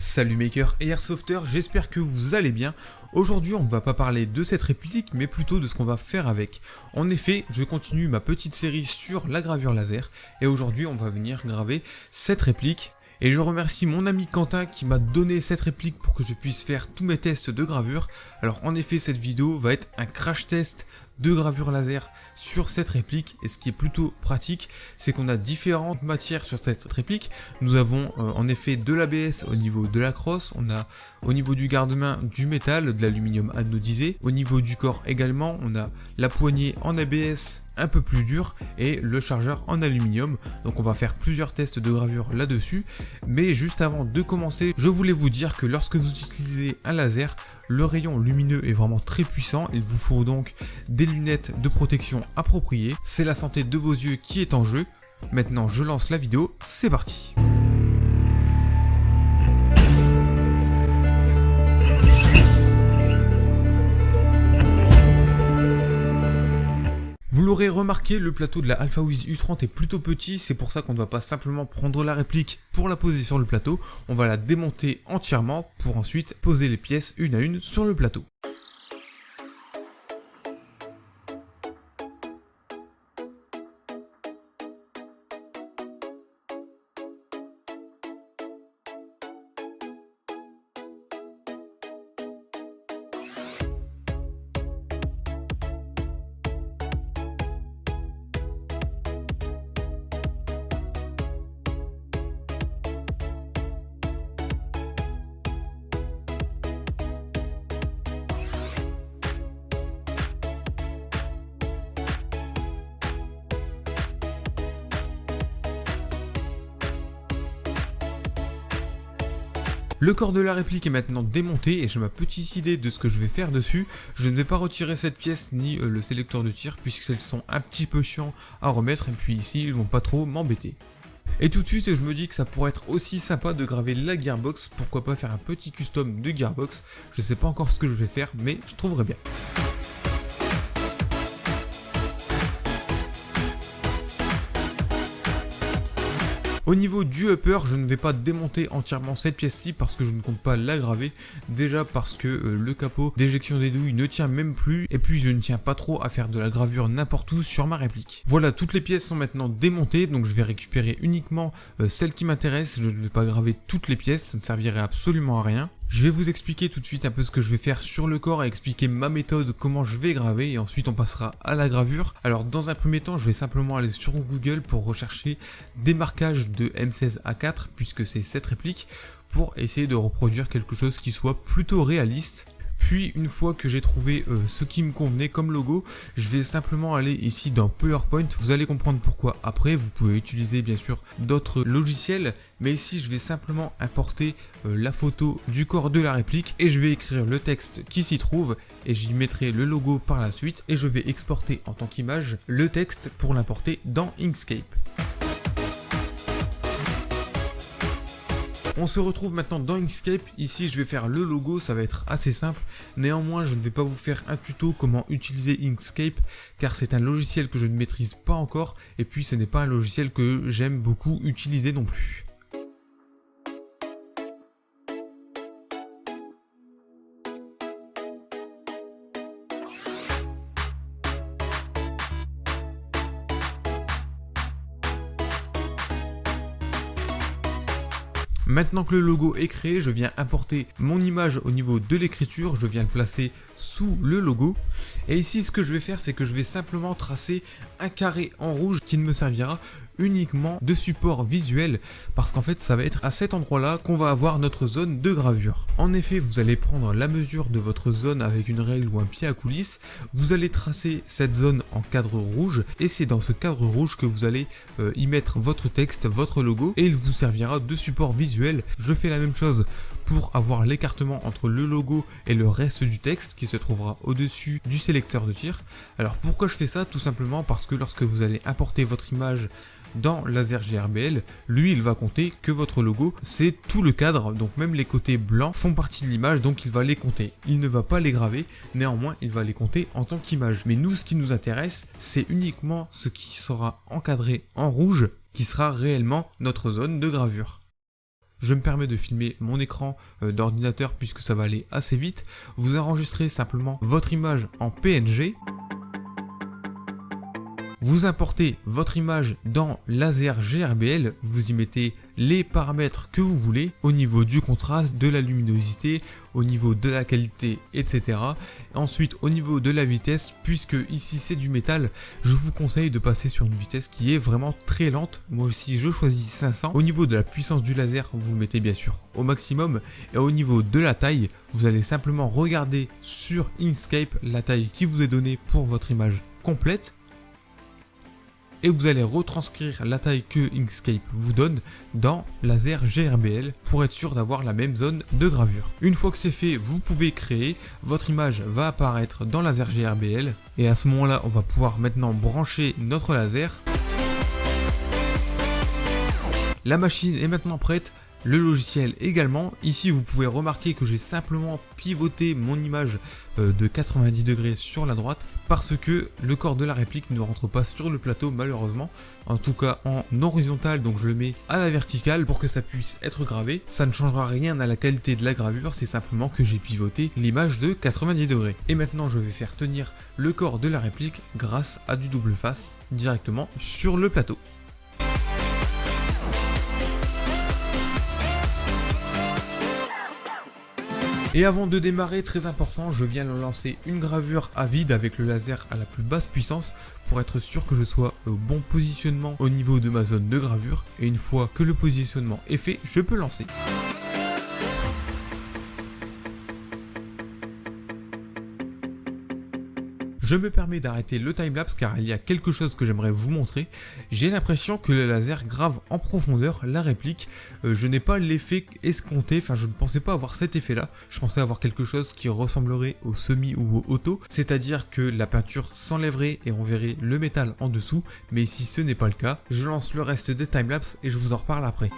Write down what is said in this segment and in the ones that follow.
Salut makers et airsofters, j'espère que vous allez bien. Aujourd'hui on ne va pas parler de cette réplique mais plutôt de ce qu'on va faire avec. En effet, je continue ma petite série sur la gravure laser et aujourd'hui on va venir graver cette réplique. Et je remercie mon ami Quentin qui m'a donné cette réplique pour que je puisse faire tous mes tests de gravure. Alors en effet cette vidéo va être un crash test de gravure laser sur cette réplique, et ce qui est plutôt pratique c'est qu'on a différentes matières sur cette réplique. Nous avons en effet de l'ABS au niveau de la crosse, on a au niveau du garde-main du métal, de l'aluminium anodisé, au niveau du corps également on a la poignée en ABS un peu plus dur et le chargeur en aluminium. Donc on va faire plusieurs tests de gravure là-dessus, mais juste avant de commencer je voulais vous dire que lorsque vous utilisez un laser, le rayon lumineux est vraiment très puissant, il vous faut donc des lunettes de protection appropriées. C'est la santé de vos yeux qui est en jeu. Maintenant je lance la vidéo, c'est parti. Vous l'aurez remarqué, le plateau de la Alphawiz U30 est plutôt petit, c'est pour ça qu'on ne va pas simplement prendre la réplique pour la poser sur le plateau, on va la démonter entièrement pour ensuite poser les pièces une à une sur le plateau. Le corps de la réplique est maintenant démonté et j'ai ma petite idée de ce que je vais faire dessus. Je ne vais pas retirer cette pièce ni le sélecteur de tir puisqu'elles sont un petit peu chiants à remettre et puis ici ils vont pas trop m'embêter. Et tout de suite je me dis que ça pourrait être aussi sympa de graver la gearbox, pourquoi pas faire un petit custom de gearbox. Je sais pas encore ce que je vais faire mais je trouverai bien. Au niveau du upper, je ne vais pas démonter entièrement cette pièce-ci parce que je ne compte pas la graver. Déjà parce que le capot d'éjection des douilles ne tient même plus. Et puis je ne tiens pas trop à faire de la gravure n'importe où sur ma réplique. Voilà, toutes les pièces sont maintenant démontées. Donc je vais récupérer uniquement celles qui m'intéressent. Je ne vais pas graver toutes les pièces, ça ne servirait absolument à rien. Je vais vous expliquer tout de suite un peu ce que je vais faire sur le corps et expliquer ma méthode, comment je vais graver et ensuite on passera à la gravure. Alors dans un premier temps, je vais simplement aller sur Google pour rechercher des marquages de M16A4 puisque c'est cette réplique pour essayer de reproduire quelque chose qui soit plutôt réaliste. Puis une fois que j'ai trouvé ce qui me convenait comme logo, je vais simplement aller ici dans PowerPoint, vous allez comprendre pourquoi après, vous pouvez utiliser bien sûr d'autres logiciels, mais ici je vais simplement importer la photo du corps de la réplique et je vais écrire le texte qui s'y trouve et j'y mettrai le logo par la suite et je vais exporter en tant qu'image le texte pour l'importer dans Inkscape. On se retrouve maintenant dans Inkscape, ici je vais faire le logo, ça va être assez simple, néanmoins je ne vais pas vous faire un tuto comment utiliser Inkscape car c'est un logiciel que je ne maîtrise pas encore et puis ce n'est pas un logiciel que j'aime beaucoup utiliser non plus. Maintenant que le logo est créé, je viens importer mon image au niveau de l'écriture, je viens le placer sous le logo. Et ici ce que je vais faire c'est que je vais simplement tracer un carré en rouge qui ne me servira uniquement de support visuel parce qu'en fait ça va être à cet endroit là qu'on va avoir notre zone de gravure. En effet vous allez prendre la mesure de votre zone avec une règle ou un pied à coulisse, vous allez tracer cette zone en cadre rouge et c'est dans ce cadre rouge que vous allez y mettre votre texte, votre logo et il vous servira de support visuel. Je fais la même chose pour avoir l'écartement entre le logo et le reste du texte qui se trouvera au-dessus du sélecteur de tir. Alors pourquoi je fais ça? Tout simplement parce que lorsque vous allez importer votre image dans Laser GRBL, lui il va compter que votre logo c'est tout le cadre, donc même les côtés blancs font partie de l'image, donc il va les compter. Il ne va pas les graver, néanmoins il va les compter en tant qu'image. Mais nous ce qui nous intéresse c'est uniquement ce qui sera encadré en rouge qui sera réellement notre zone de gravure. je me permets de filmer mon écran d'ordinateur puisque ça va aller assez vite. Vous enregistrez simplement votre image en PNG. Vous importez votre image dans Laser GRBL, vous y mettez les paramètres que vous voulez au niveau du contraste, de la luminosité, au niveau de la qualité, etc. Ensuite au niveau de la vitesse, puisque ici c'est du métal, je vous conseille de passer sur une vitesse qui est vraiment très lente. Moi aussi je choisis 500. Au niveau de la puissance du laser, vous mettez bien sûr au maximum. Et au niveau de la taille, vous allez simplement regarder sur Inkscape la taille qui vous est donnée pour votre image complète. Et vous allez retranscrire la taille que Inkscape vous donne dans Laser GRBL pour être sûr d'avoir la même zone de gravure. Une fois que c'est fait, vous pouvez créer, votre image va apparaître dans Laser GRBL et à ce moment-là, on va pouvoir maintenant brancher notre laser. La machine est maintenant prête. Le logiciel également. Ici vous pouvez remarquer que j'ai simplement pivoté mon image de 90 degrés sur la droite parce que le corps de la réplique ne rentre pas sur le plateau malheureusement, en tout cas en horizontal, donc je le mets à la verticale pour que ça puisse être gravé. Ça ne changera rien à la qualité de la gravure, c'est simplement que j'ai pivoté l'image de 90 degrés. Et maintenant je vais faire tenir le corps de la réplique grâce à du double face directement sur le plateau. Et avant de démarrer, très important, je viens de lancer une gravure à vide avec le laser à la plus basse puissance pour être sûr que je sois au bon positionnement au niveau de ma zone de gravure. Et une fois que le positionnement est fait, je peux lancer. Je me permets d'arrêter le timelapse car il y a quelque chose que j'aimerais vous montrer. J'ai l'impression que le laser grave en profondeur la réplique. Je n'ai pas l'effet escompté, enfin je ne pensais pas avoir cet effet là. Je pensais avoir quelque chose qui ressemblerait au semi ou au auto. C'est-à-dire que la peinture s'enlèverait et on verrait le métal en dessous. Mais ici ce n'est pas le cas. Je lance le reste des timelapse et je vous en reparle après.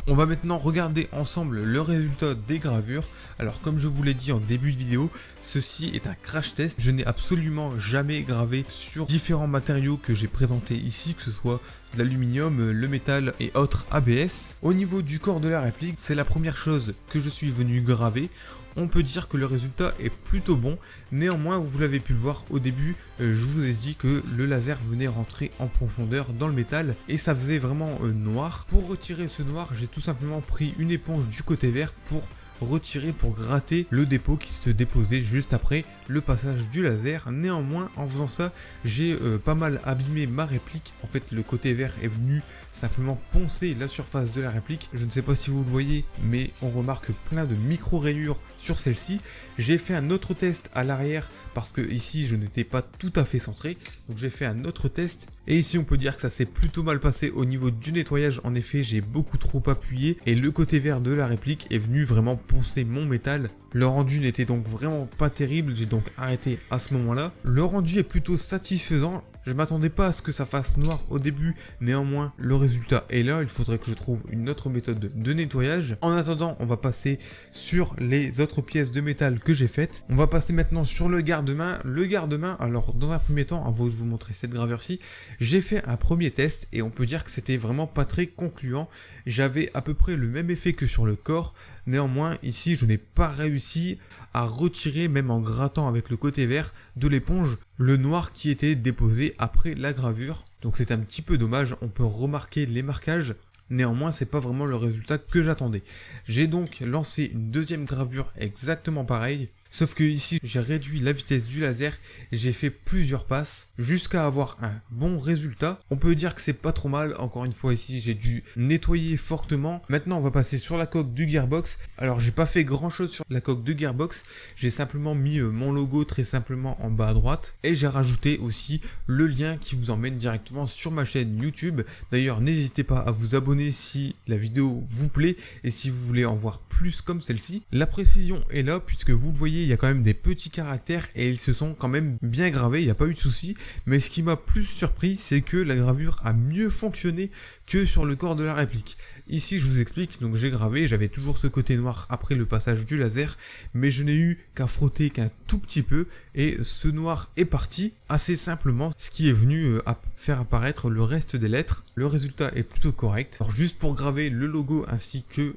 On va maintenant regarder ensemble le résultat des gravures. Alors comme je vous l'ai dit en début de vidéo, ceci est un crash test. Je n'ai absolument jamais gravé sur différents matériaux que j'ai présentés ici, que ce soit de l'aluminium, le métal et autres ABS. Au niveau du corps de la réplique, c'est la première chose que je suis venu graver. On peut dire que le résultat est plutôt bon. Néanmoins, vous l'avez pu le voir au début, je vous ai dit que le laser venait rentrer en profondeur dans le métal et ça faisait vraiment noir. Pour retirer ce noir, j'ai tout simplement pris une éponge du côté vert pour retirer, pour gratter le dépôt qui se déposait juste après le passage du laser. Néanmoins, en faisant ça, j'ai pas mal abîmé ma réplique. En fait, le côté vert est venu simplement poncer la surface de la réplique. Je ne sais pas si vous le voyez, mais on remarque plein de micro-rayures sur celle-ci. J'ai fait un autre test à l'arrière parce que ici, je n'étais pas tout à fait centré. Donc j'ai fait un autre test et ici on peut dire que ça s'est plutôt mal passé au niveau du nettoyage. En effet, j'ai beaucoup trop appuyé et le côté vert de la réplique est venu vraiment poncer mon métal. Le rendu n'était donc vraiment pas terrible, j'ai donc arrêté à ce moment-là. Le rendu est plutôt satisfaisant. Je m'attendais pas à ce que ça fasse noir au début, néanmoins le résultat est là, il faudrait que je trouve une autre méthode de nettoyage. En attendant, on va passer sur les autres pièces de métal que j'ai faites. On va passer maintenant sur le garde-main. Le garde-main, alors dans un premier temps, avant de vous montrer cette gravure-ci, j'ai fait un premier test et on peut dire que c'était vraiment pas très concluant. J'avais à peu près le même effet que sur le corps, néanmoins ici je n'ai pas réussi à retirer, même en grattant avec le côté vert de l'éponge, le noir qui était déposé après la gravure. Donc c'est un petit peu dommage, on peut remarquer les marquages. Néanmoins, c'est pas vraiment le résultat que j'attendais. J'ai donc lancé une deuxième gravure exactement pareille. Sauf que ici, j'ai réduit la vitesse du laser et j'ai fait plusieurs passes jusqu'à avoir un bon résultat. On peut dire que c'est pas trop mal. Encore une fois, ici, j'ai dû nettoyer fortement. Maintenant, on va passer sur la coque du gearbox. Alors, j'ai pas fait grand chose sur la coque de gearbox. J'ai simplement mis mon logo très simplement en bas à droite et j'ai rajouté aussi le lien qui vous emmène directement sur ma chaîne YouTube. D'ailleurs, n'hésitez pas à vous abonner si la vidéo vous plaît et si vous voulez en voir plus comme celle-ci. La précision est là puisque vous le voyez, il y a quand même des petits caractères et ils se sont quand même bien gravés, il n'y a pas eu de souci. Mais ce qui m'a plus surpris, c'est que la gravure a mieux fonctionné que sur le corps de la réplique. Ici, je vous explique, donc j'ai gravé, j'avais toujours ce côté noir après le passage du laser, mais je n'ai eu qu'à frotter qu'un tout petit peu et ce noir est parti assez simplement, ce qui est venu faire apparaître le reste des lettres. Le résultat est plutôt correct. Alors juste pour graver le logo ainsi que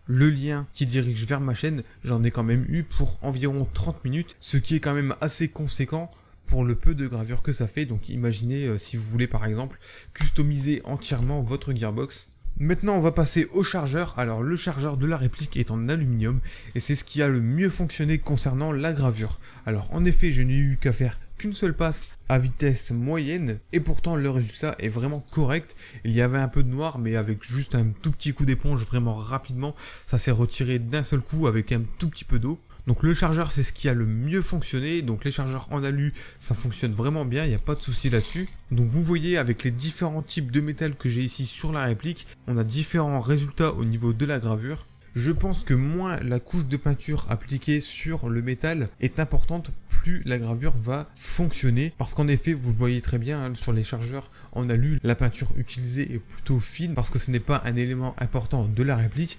le lien qui dirige vers ma chaîne, j'en ai quand même eu pour environ 30 minutes, ce qui est quand même assez conséquent pour le peu de gravure que ça fait. Donc imaginez si vous voulez par exemple customiser entièrement votre gearbox. Maintenant on va passer au chargeur. Alors le chargeur de la réplique est en aluminium et c'est ce qui a le mieux fonctionné concernant la gravure. Alors en effet je n'ai eu qu'à faire qu'une seule passe à vitesse moyenne et pourtant le résultat est vraiment correct. Il y avait un peu de noir mais avec juste un tout petit coup d'éponge vraiment rapidement ça s'est retiré d'un seul coup avec un tout petit peu d'eau. Donc le chargeur c'est ce qui a le mieux fonctionné, donc les chargeurs en alu ça fonctionne vraiment bien, il n'y a pas de souci là-dessus. Donc vous voyez avec les différents types de métal que j'ai ici sur la réplique, on a différents résultats au niveau de la gravure. Je pense que moins la couche de peinture appliquée sur le métal est importante, plus la gravure va fonctionner. Parce qu'en effet, vous le voyez très bien hein, sur les chargeurs en alu, la peinture utilisée est plutôt fine parce que ce n'est pas un élément important de la réplique.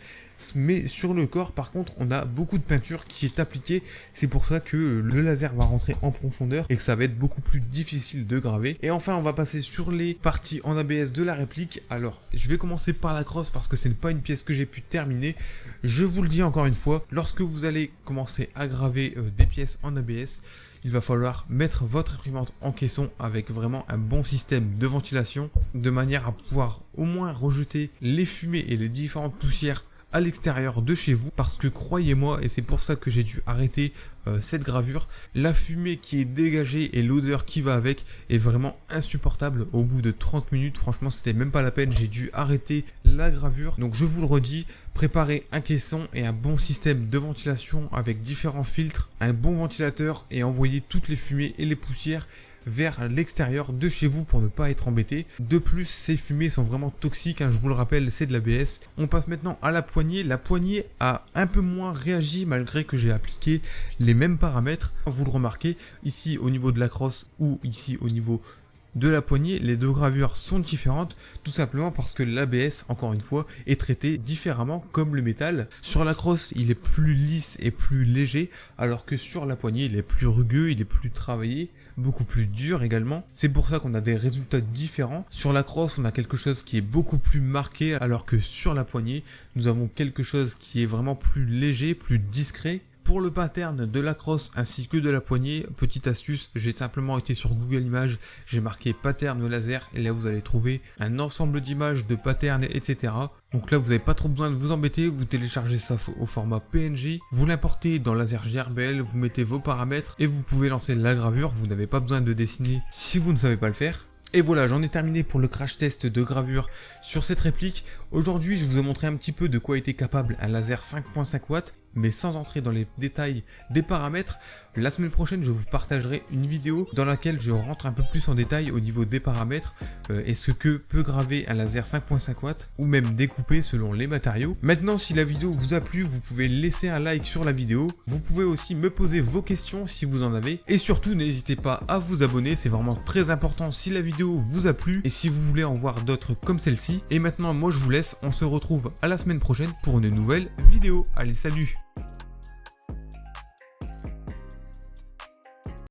Mais sur le corps, par contre, on a beaucoup de peinture qui est appliquée. C'est pour ça que le laser va rentrer en profondeur et que ça va être beaucoup plus difficile de graver. Et enfin, on va passer sur les parties en ABS de la réplique. Alors, je vais commencer par la crosse parce que ce n'est pas une pièce que j'ai pu terminer. Je vous le dis encore une fois, lorsque vous allez commencer à graver des pièces en ABS, il va falloir mettre votre imprimante en caisson avec vraiment un bon système de ventilation de manière à pouvoir au moins rejeter les fumées et les différentes poussières à l'extérieur de chez vous, parce que croyez-moi, et c'est pour ça que j'ai dû arrêter cette gravure, la fumée qui est dégagée et l'odeur qui va avec est vraiment insupportable. Au bout de 30 minutes, franchement c'était même pas la peine, j'ai dû arrêter la gravure. Donc je vous le redis, préparez un caisson et un bon système de ventilation avec différents filtres, un bon ventilateur et envoyez toutes les fumées et les poussières vers l'extérieur de chez vous pour ne pas être embêté. De plus, ces fumées sont vraiment toxiques, hein, je vous le rappelle, c'est de l'ABS. On passe maintenant à la poignée. La poignée a un peu moins réagi malgré que j'ai appliqué les mêmes paramètres. Vous le remarquez, ici au niveau de la crosse ou ici au niveau de la poignée, les deux gravures sont différentes, tout simplement parce que l'ABS, encore une fois, est traité différemment comme le métal. Sur la crosse, il est plus lisse et plus léger, alors que sur la poignée, il est plus rugueux, il est plus travaillé, beaucoup plus dur également. C'est pour ça qu'on a des résultats différents. Sur la crosse, on a quelque chose qui est beaucoup plus marqué, alors que sur la poignée, nous avons quelque chose qui est vraiment plus léger, plus discret. Pour le pattern de la crosse ainsi que de la poignée, petite astuce, j'ai simplement été sur Google Images, j'ai marqué pattern laser et là vous allez trouver un ensemble d'images de patterns, etc. Donc là vous n'avez pas trop besoin de vous embêter, vous téléchargez ça au format PNG, vous l'importez dans Laser GRBL, vous mettez vos paramètres et vous pouvez lancer la gravure, vous n'avez pas besoin de dessiner si vous ne savez pas le faire. Et voilà, j'en ai terminé pour le crash test de gravure sur cette réplique. Aujourd'hui, je vous ai montré un petit peu de quoi était capable un laser 5.5 watts, mais sans entrer dans les détails des paramètres. La semaine prochaine, je vous partagerai une vidéo dans laquelle je rentre un peu plus en détail au niveau des paramètres et ce que peut graver un laser 5.5 watts ou même découper selon les matériaux. Maintenant, si la vidéo vous a plu, vous pouvez laisser un like sur la vidéo. Vous pouvez aussi me poser vos questions si vous en avez. Et surtout, n'hésitez pas à vous abonner, c'est vraiment très important si la vidéo vous a plu et si vous voulez en voir d'autres comme celle-ci. Et maintenant, moi je vous laisse, on se retrouve à la semaine prochaine pour une nouvelle vidéo. Allez, salut!